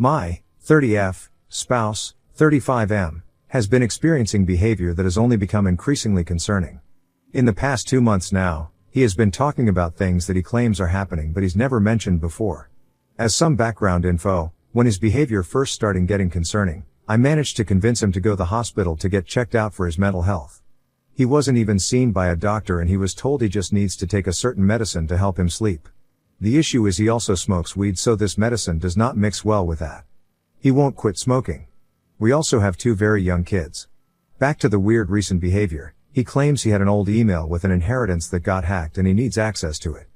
My 30F spouse, 35M, has been experiencing behavior that has only become increasingly concerning. In the past 2 months now, he has been talking about things that he claims are happening but he's never mentioned before. As some background info, when his behavior first started getting concerning, I managed to convince him to go to the hospital to get checked out for his mental health. He wasn't even seen by a doctor and he was told he just needs to take a certain medicine to help him sleep. The issue is he also smokes weed, so this medicine does not mix well with that. He won't quit smoking. We also have 2 very young kids. Back to the weird recent behavior, he claims he had an old email with an inheritance that got hacked and he needs access to it.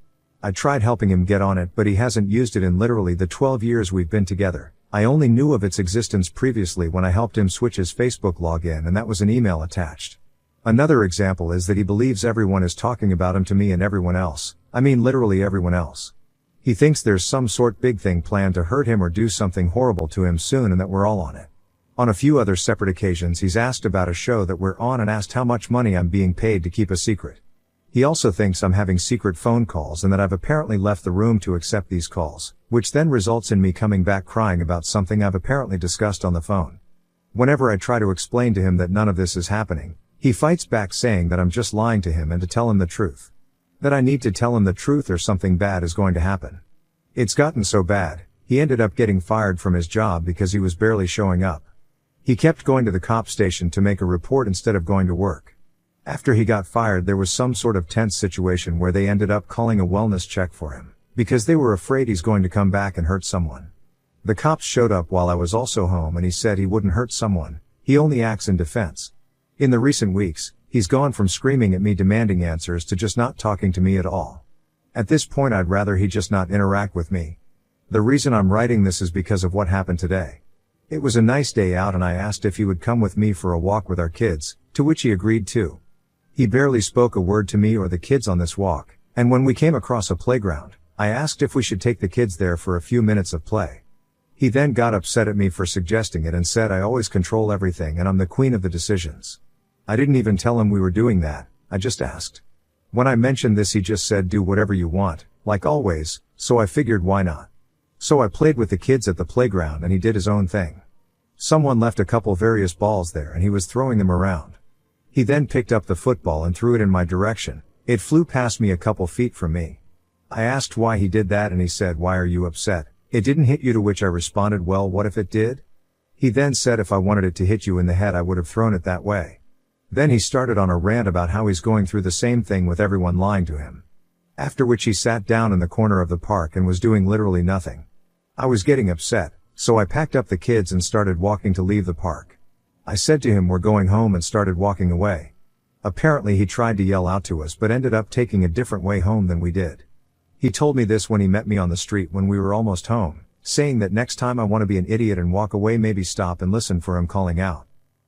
I tried helping him get on it, but he hasn't used it in literally the 12 years we've been together. I only knew of its existence previously when I helped him switch his Facebook login, and that was an email attached. Another example is that he believes everyone is talking about him to me and everyone else. I mean literally everyone else. He thinks there's some sort big thing planned to hurt him or do something horrible to him soon and that we're all on it. On a few other separate occasions he's asked about a show that we're on and asked how much money I'm being paid to keep a secret. He also thinks I'm having secret phone calls and that I've apparently left the room to accept these calls, which then results in me coming back crying about something I've apparently discussed on the phone. Whenever I try to explain to him that none of this is happening, he fights back saying that I'm just lying to him and to tell him the truth. That I need to tell him the truth or something bad is going to happen. It's gotten so bad, he ended up getting fired from his job because he was barely showing up. He kept going to the cop station to make a report instead of going to work. After he got fired, there was some sort of tense situation where they ended up calling a wellness check for him, because they were afraid he's going to come back and hurt someone. The cops showed up while I was also home and he said he wouldn't hurt someone, he only acts in defense. In the recent weeks, he's gone from screaming at me demanding answers to just not talking to me at all. At this point I'd rather he just not interact with me. The reason I'm writing this is because of what happened today. It was a nice day out and I asked if he would come with me for a walk with our kids, to which he agreed to. He barely spoke a word to me or the kids on this walk, and when we came across a playground, I asked if we should take the kids there for a few minutes of play. He then got upset at me for suggesting it and said I always control everything and I'm the queen of the decisions. I didn't even tell him we were doing that, I just asked. When I mentioned this he just said do whatever you want, like always, so I figured why not. So I played with the kids at the playground and he did his own thing. Someone left a couple various balls there and he was throwing them around. He then picked up the football and threw it in my direction. It flew past me a couple feet from me. I asked why he did that and he said, "Why are you upset? It didn't hit you," to which I responded, "Well, what if it did?" He then said if I wanted it to hit you in the head I would have thrown it that way. Then he started on a rant about how he's going through the same thing with everyone lying to him. After which he sat down in the corner of the park and was doing literally nothing. I was getting upset, so I packed up the kids and started walking to leave the park. I said to him we're going home and started walking away. Apparently he tried to yell out to us but ended up taking a different way home than we did. He told me this when he met me on the street when we were almost home, saying that next time I want to be an idiot and walk away maybe stop and listen for him calling out.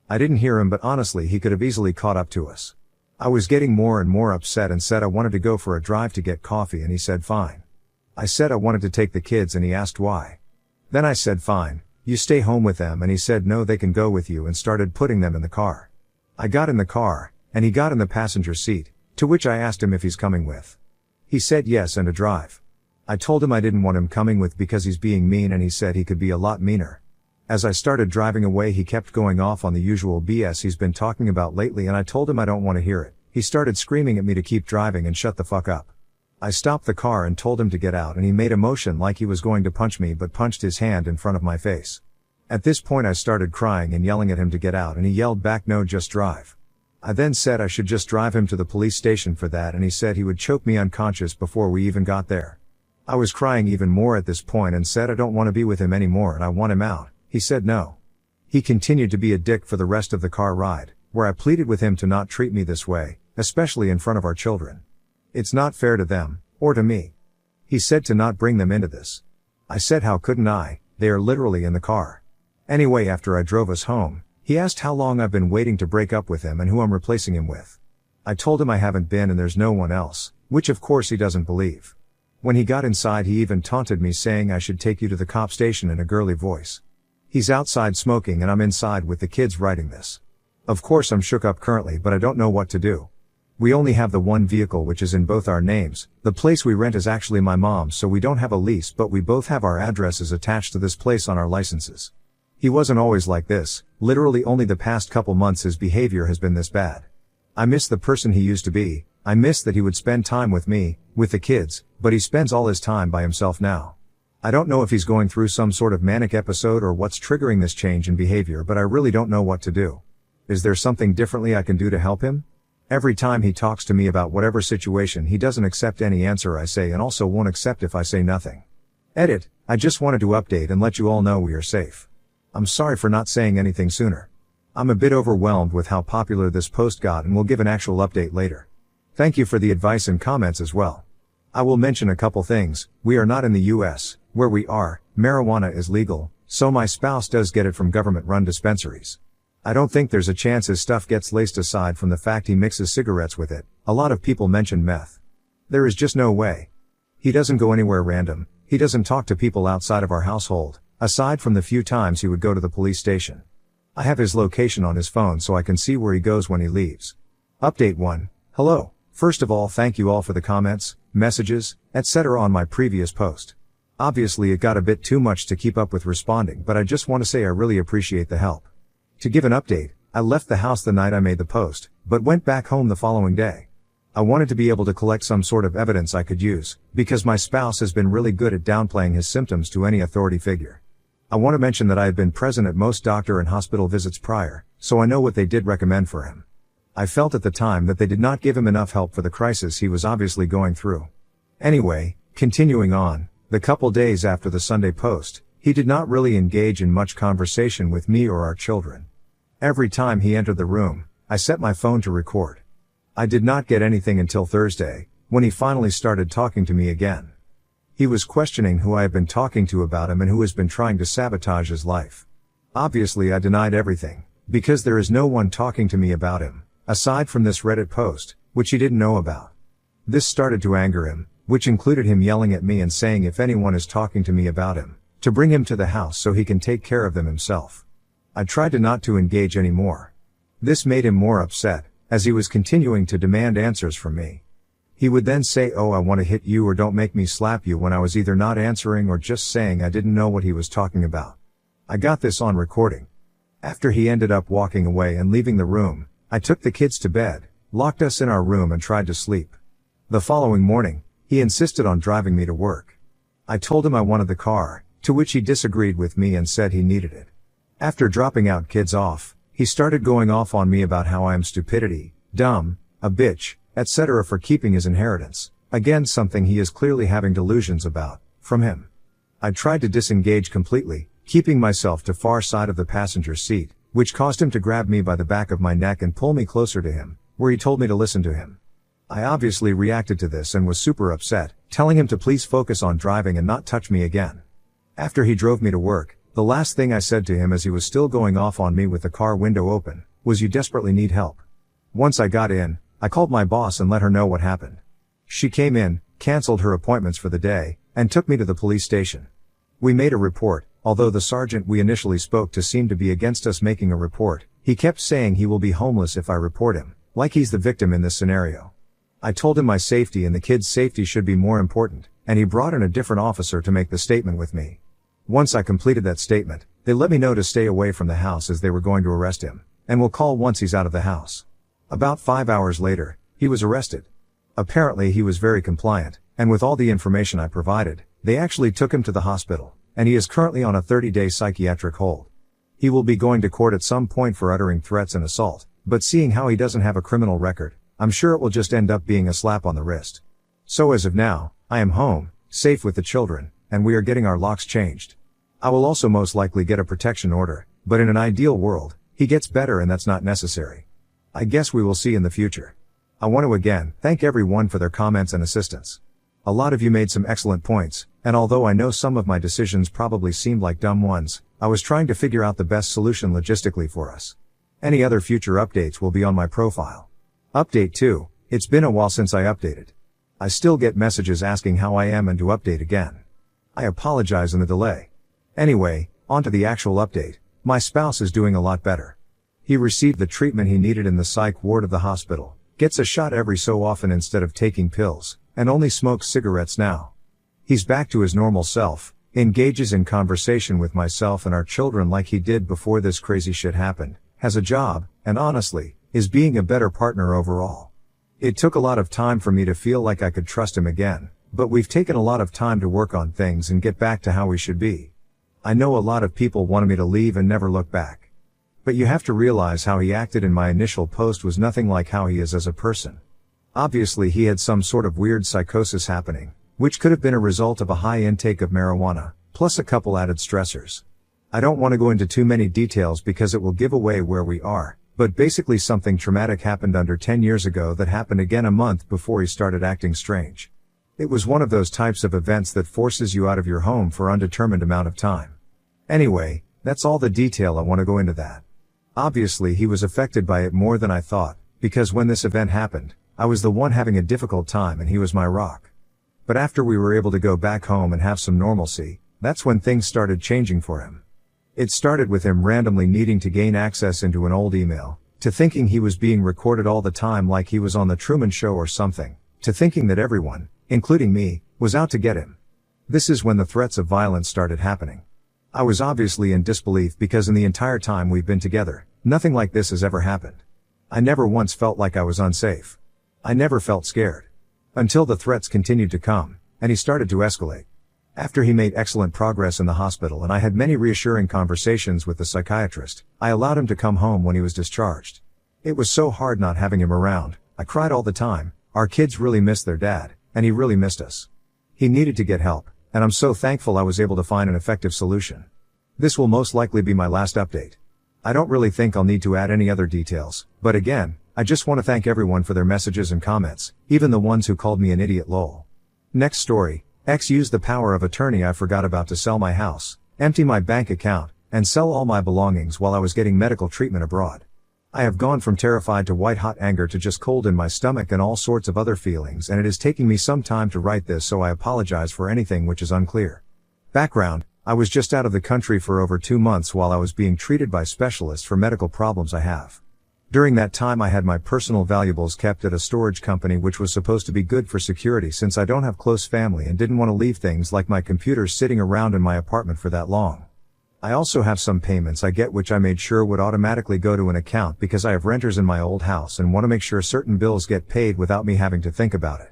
I didn't hear him but honestly he could have easily caught up to us. I was getting more and more upset and said I wanted to go for a drive to get coffee and he said fine. I said I wanted to take the kids and he asked why. Then I said fine, you stay home with them and he said no they can go with you and started putting them in the car. I got in the car, and he got in the passenger seat, to which I asked him if he's coming with. He said yes and a drive. I told him I didn't want him coming with because he's being mean and he said he could be a lot meaner. As I started driving away he kept going off on the usual BS he's been talking about lately and I told him I don't want to hear it. He started screaming at me to keep driving and shut the fuck up. I stopped the car and told him to get out and he made a motion like he was going to punch me but punched his hand in front of my face. At this point I started crying and yelling at him to get out and he yelled back no just drive. I then said I should just drive him to the police station for that and he said he would choke me unconscious before we even got there. I was crying even more at this point and said I don't want to be with him anymore and I want him out. He said no. He continued to be a dick for the rest of the car ride, where I pleaded with him to not treat me this way, especially in front of our children. It's not fair to them, or to me. He said to not bring them into this. I said how couldn't I, they are literally in the car. Anyway, after I drove us home, he asked how long I've been waiting to break up with him and who I'm replacing him with. I told him I haven't been and there's no one else, which of course he doesn't believe. When he got inside he even taunted me saying I should take you to the cop station in a girly voice. He's outside smoking and I'm inside with the kids writing this. Of course I'm shook up currently but I don't know what to do. We only have the one vehicle which is in both our names. The place we rent is actually my mom's, so we don't have a lease, but we both have our addresses attached to this place on our licenses. He wasn't always like this. Literally only the past couple months his behavior has been this bad. I miss the person he used to be. I miss that he would spend time with me, with the kids, but he spends all his time by himself now. I don't know if he's going through some sort of manic episode or what's triggering this change in behavior, but I really don't know what to do. Is there something differently I can do to help him? Every time he talks to me about whatever situation, he doesn't accept any answer I say and also won't accept if I say nothing. Edit. I just wanted to update and let you all know we are safe. I'm sorry for not saying anything sooner. I'm a bit overwhelmed with how popular this post got and will give an actual update later. Thank you for the advice and comments as well. I will mention a couple things. We are not in the US. Where we are, marijuana is legal, so my spouse does get it from government-run dispensaries. I don't think there's a chance his stuff gets laced aside from the fact he mixes cigarettes with it. A lot of people mention meth. There is just no way. He doesn't go anywhere random. He doesn't talk to people outside of our household, aside from the few times he would go to the police station. I have his location on his phone so I can see where he goes when he leaves. Update 1. Hello. First of all, thank you all for the comments, messages, etc. on my previous post. Obviously it got a bit too much to keep up with responding, but I just want to say I really appreciate the help. To give an update, I left the house the night I made the post, but went back home the following day. I wanted to be able to collect some sort of evidence I could use, because my spouse has been really good at downplaying his symptoms to any authority figure. I want to mention that I had been present at most doctor and hospital visits prior, so I know what they did recommend for him. I felt at the time that they did not give him enough help for the crisis he was obviously going through. Anyway, continuing on, the couple days after the Sunday post, he did not really engage in much conversation with me or our children. Every time he entered the room, I set my phone to record. I did not get anything until Thursday, when he finally started talking to me again. He was questioning who I had been talking to about him and who has been trying to sabotage his life. Obviously I denied everything, because there is no one talking to me about him, aside from this Reddit post, which he didn't know about. This started to anger him, which included him yelling at me and saying if anyone is talking to me about him, to bring him to the house so he can take care of them himself. I tried to not to engage anymore. This made him more upset, as he was continuing to demand answers from me. He would then say, "Oh, I want to hit you," or "Don't make me slap you," when I was either not answering or just saying I didn't know what he was talking about. I got this on recording. After he ended up walking away and leaving the room, I took the kids to bed, locked us in our room and tried to sleep. The following morning, he insisted on driving me to work. I told him I wanted the car, to which he disagreed with me and said he needed it. After dropping out kids off, he started going off on me about how I am stupidity, dumb, a bitch, etc. for keeping his inheritance. Again, something he is clearly having delusions about, from him. I tried to disengage completely, keeping myself to far side of the passenger seat, which caused him to grab me by the back of my neck and pull me closer to him, where he told me to listen to him. I obviously reacted to this and was super upset, telling him to please focus on driving and not touch me again. After he drove me to work, the last thing I said to him as he was still going off on me with the car window open, was, "You desperately need help." Once I got in, I called my boss and let her know what happened. She came in, canceled her appointments for the day, and took me to the police station. We made a report, although the sergeant we initially spoke to seemed to be against us making a report. He kept saying he will be homeless if I report him, like he's the victim in this scenario. I told him my safety and the kids' safety should be more important, and he brought in a different officer to make the statement with me. Once I completed that statement, they let me know to stay away from the house as they were going to arrest him, and will call once he's out of the house. About 5 hours later, he was arrested. Apparently he was very compliant, and with all the information I provided, they actually took him to the hospital, and he is currently on a 30-day psychiatric hold. He will be going to court at some point for uttering threats and assault, but seeing how he doesn't have a criminal record, I'm sure it will just end up being a slap on the wrist. So as of now, I am home, safe with the children, and we are getting our locks changed. I will also most likely get a protection order, but in an ideal world, he gets better and that's not necessary. I guess we will see in the future. I want to again thank everyone for their comments and assistance. A lot of you made some excellent points, and although I know some of my decisions probably seemed like dumb ones, I was trying to figure out the best solution logistically for us. Any other future updates will be on my profile. Update 2, it's been a while since I updated. I still get messages asking how I am and to update again. I apologize in the delay. Anyway, on to the actual update. My spouse is doing a lot better. He received the treatment he needed in the psych ward of the hospital, Gets a shot every so often instead of taking pills, and only smokes cigarettes now. He's back to his normal self, engages in conversation with myself and our children like he did before this crazy shit happened, has a job, and honestly, is being a better partner overall. It took a lot of time for me to feel like I could trust him again, but we've taken a lot of time to work on things and get back to how we should be. I know a lot of people wanted me to leave and never look back. But you have to realize how he acted in my initial post was nothing like how he is as a person. Obviously he had some sort of weird psychosis happening, which could have been a result of a high intake of marijuana, plus a couple added stressors. I don't want to go into too many details because it will give away where we are, but basically something traumatic happened under 10 years ago that happened again a month before he started acting strange. It was one of those types of events that forces you out of your home for undetermined amount of time. Anyway, that's all the detail I want to go into that. Obviously he was affected by it more than I thought, because when this event happened, I was the one having a difficult time and he was my rock. But after we were able to go back home and have some normalcy, that's when things started changing for him. It started with him randomly needing to gain access into an old email, to thinking he was being recorded all the time like he was on the Truman Show or something, to thinking that everyone, including me, was out to get him. This is when the threats of violence started happening. I was obviously in disbelief because in the entire time we've been together, nothing like this has ever happened. I never once felt like I was unsafe. I never felt scared. Until the threats continued to come, and he started to escalate. After he made excellent progress in the hospital and I had many reassuring conversations with the psychiatrist, I allowed him to come home when he was discharged. It was so hard not having him around, I cried all the time, our kids really missed their dad, and he really missed us. He needed to get help, and I'm so thankful I was able to find an effective solution. This will most likely be my last update. I don't really think I'll need to add any other details, but again, I just want to thank everyone for their messages and comments, even the ones who called me an idiot lol. Next story, X used the power of attorney I forgot about to sell my house, empty my bank account, and sell all my belongings while I was getting medical treatment abroad. I have gone from terrified to white-hot anger to just cold in my stomach and all sorts of other feelings, and it is taking me some time to write this, so I apologize for anything which is unclear. Background: I was just out of the country for over 2 months while I was being treated by specialists for medical problems I have. During that time I had my personal valuables kept at a storage company which was supposed to be good for security since I don't have close family and didn't want to leave things like my computers sitting around in my apartment for that long. I also have some payments I get which I made sure would automatically go to an account because I have renters in my old house and want to make sure certain bills get paid without me having to think about it.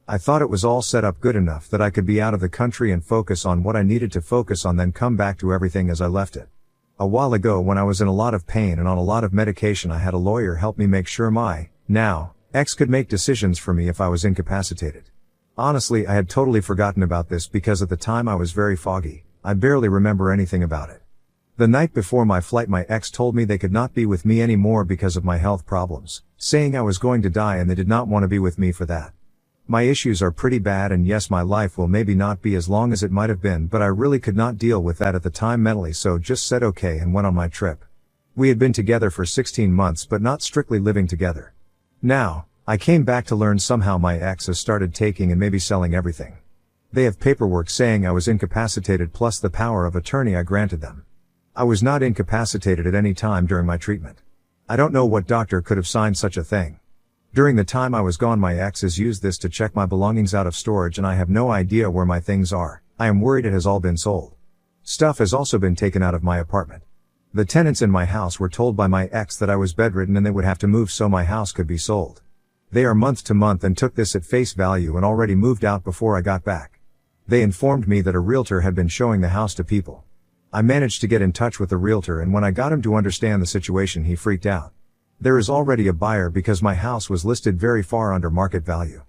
I thought it was all set up good enough that I could be out of the country and focus on what I needed to focus on, then come back to everything as I left it. A while ago when I was in a lot of pain and on a lot of medication, I had a lawyer help me make sure my, now, ex could make decisions for me if I was incapacitated. Honestly, I had totally forgotten about this because at the time I was very foggy. I barely remember anything about it. The night before my flight, my ex told me they could not be with me anymore because of my health problems, saying I was going to die and they did not want to be with me for that. My issues are pretty bad, and yes, my life will maybe not be as long as it might have been, but I really could not deal with that at the time mentally, so just said okay and went on my trip. We had been together for 16 months but not strictly living together. Now, I came back to learn somehow my ex has started taking and maybe selling everything. They have paperwork saying I was incapacitated plus the power of attorney I granted them. I was not incapacitated at any time during my treatment. I don't know what doctor could have signed such a thing. During the time I was gone, my ex has used this to check my belongings out of storage and I have no idea where my things are. I am worried it has all been sold. Stuff has also been taken out of my apartment. The tenants in my house were told by my ex that I was bedridden and they would have to move so my house could be sold. They are month to month and took this at face value and already moved out before I got back. They informed me that a realtor had been showing the house to people. I managed to get in touch with the realtor, and when I got him to understand the situation, he freaked out. There is already a buyer because my house was listed very far under market value.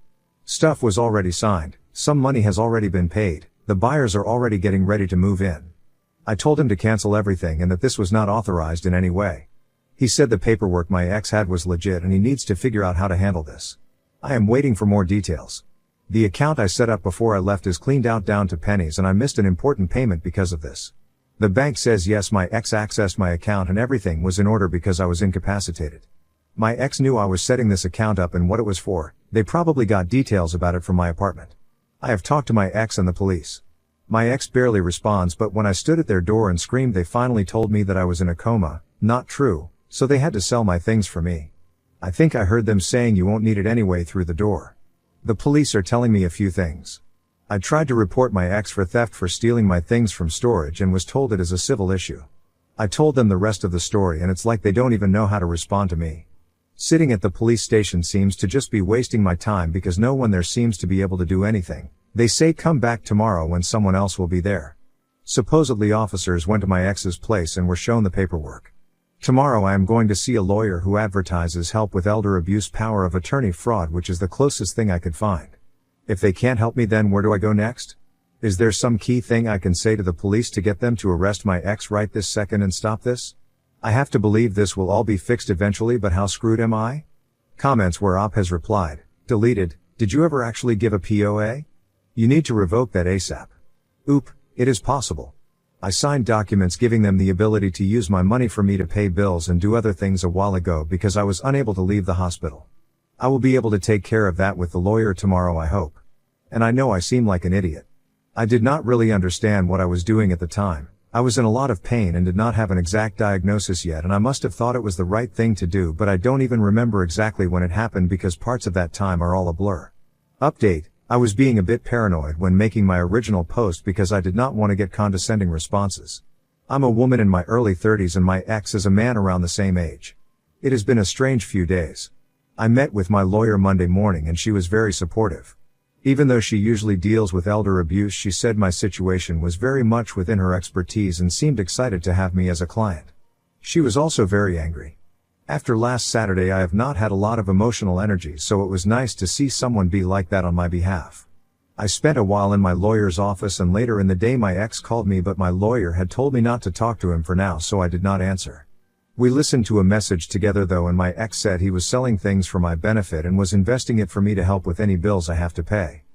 Stuff was already signed, some money has already been paid, the buyers are already getting ready to move in. I told him to cancel everything and that this was not authorized in any way. He said the paperwork my ex had was legit and he needs to figure out how to handle this. I am waiting for more details. The account I set up before I left is cleaned out down to pennies and I missed an important payment because of this. The bank says yes, my ex accessed my account and everything was in order because I was incapacitated. My ex knew I was setting this account up and what it was for. They probably got details about it from my apartment. I have talked to my ex and the police. My ex barely responds, but when I stood at their door and screamed, they finally told me that I was in a coma. Not true, so they had to sell my things for me. I think I heard them saying you won't need it anyway through the door. The police are telling me a few things. I tried to report my ex for theft for stealing my things from storage and was told it is a civil issue. I told them the rest of the story and it's like they don't even know how to respond to me. Sitting at the police station seems to just be wasting my time because no one there seems to be able to do anything. They say come back tomorrow when someone else will be there. Supposedly officers went to my ex's place and were shown the paperwork. Tomorrow I am going to see a lawyer who advertises help with elder abuse power of attorney fraud, which is the closest thing I could find. If they can't help me, then where do I go next? Is there some key thing I can say to the police to get them to arrest my ex right this second and stop this? I have to believe this will all be fixed eventually, but how screwed am I? Comments where Op has replied, deleted, did you ever actually give a POA? You need to revoke that ASAP. Oop, it is possible. I signed documents giving them the ability to use my money for me to pay bills and do other things a while ago because I was unable to leave the hospital. I will be able to take care of that with the lawyer tomorrow, I hope. And I know I seem like an idiot. I did not really understand what I was doing at the time. I was in a lot of pain and did not have an exact diagnosis yet, and I must have thought it was the right thing to do, but I don't even remember exactly when it happened because parts of that time are all a blur. Update. I was being a bit paranoid when making my original post because I did not want to get condescending responses. I'm a woman in my early 30s and my ex is a man around the same age. It has been a strange few days. I met with my lawyer Monday morning and she was very supportive. Even though she usually deals with elder abuse, she said my situation was very much within her expertise and seemed excited to have me as a client. She was also very angry. After last Saturday I have not had a lot of emotional energy, so it was nice to see someone be like that on my behalf. I spent a while in my lawyer's office and later in the day my ex called me, but my lawyer had told me not to talk to him for now, so I did not answer. We listened to a message together though, and my ex said he was selling things for my benefit and was investing it for me to help with any bills I have to pay.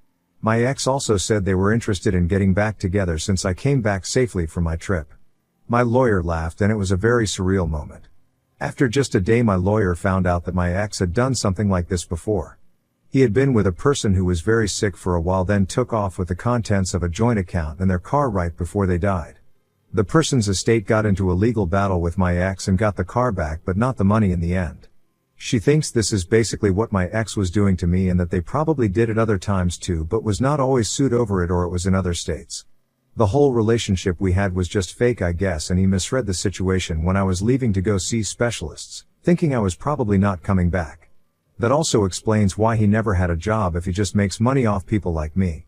My ex also said they were interested in getting back together since I came back safely from my trip. My lawyer laughed and it was a very surreal moment. After just a day my lawyer found out that my ex had done something like this before. He had been with a person who was very sick for a while, then took off with the contents of a joint account and their car right before they died. The person's estate got into a legal battle with my ex and got the car back but not the money in the end. She thinks this is basically what my ex was doing to me and that they probably did it other times too, but was not always sued over it, or it was in other states. The whole relationship we had was just fake, I guess, and he misread the situation when I was leaving to go see specialists, thinking I was probably not coming back. That also explains why he never had a job if he just makes money off people like me.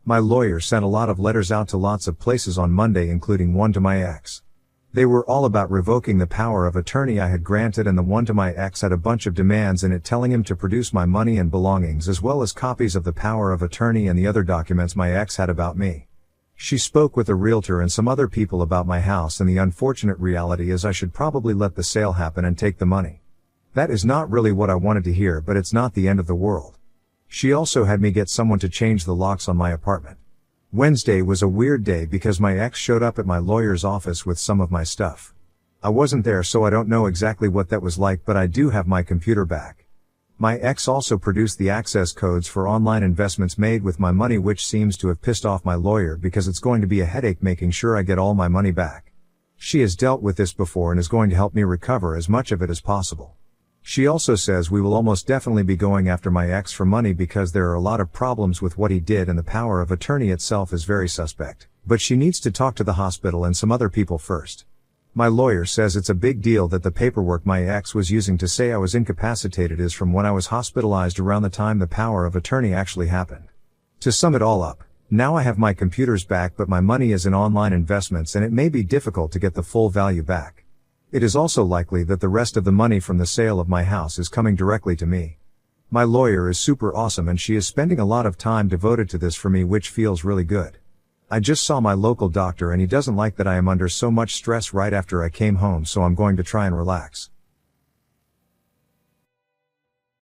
My lawyer sent a lot of letters out to lots of places on Monday, including one to my ex. They were all about revoking the power of attorney I had granted, and the one to my ex had a bunch of demands in it telling him to produce my money and belongings as well as copies of the power of attorney and the other documents my ex had about me. She spoke with a realtor and some other people about my house, and the unfortunate reality is I should probably let the sale happen and take the money. That is not really what I wanted to hear, but it's not the end of the world. She also had me get someone to change the locks on my apartment. Wednesday was a weird day because my ex showed up at my lawyer's office with some of my stuff. I wasn't there, so I don't know exactly what that was like, but I do have my computer back. My ex also produced the access codes for online investments made with my money, which seems to have pissed off my lawyer because it's going to be a headache making sure I get all my money back. She has dealt with this before and is going to help me recover as much of it as possible. She also says we will almost definitely be going after my ex for money because there are a lot of problems with what he did and the power of attorney itself is very suspect, but she needs to talk to the hospital and some other people first. My lawyer says it's a big deal that the paperwork my ex was using to say I was incapacitated is from when I was hospitalized around the time the power of attorney actually happened. To sum it all up, now I have my computers back, but my money is in online investments and it may be difficult to get the full value back. It is also likely that the rest of the money from the sale of my house is coming directly to me. My lawyer is super awesome and she is spending a lot of time devoted to this for me, which feels really good. I just saw my local doctor and he doesn't like that I am under so much stress right after I came home, so I'm going to try and relax.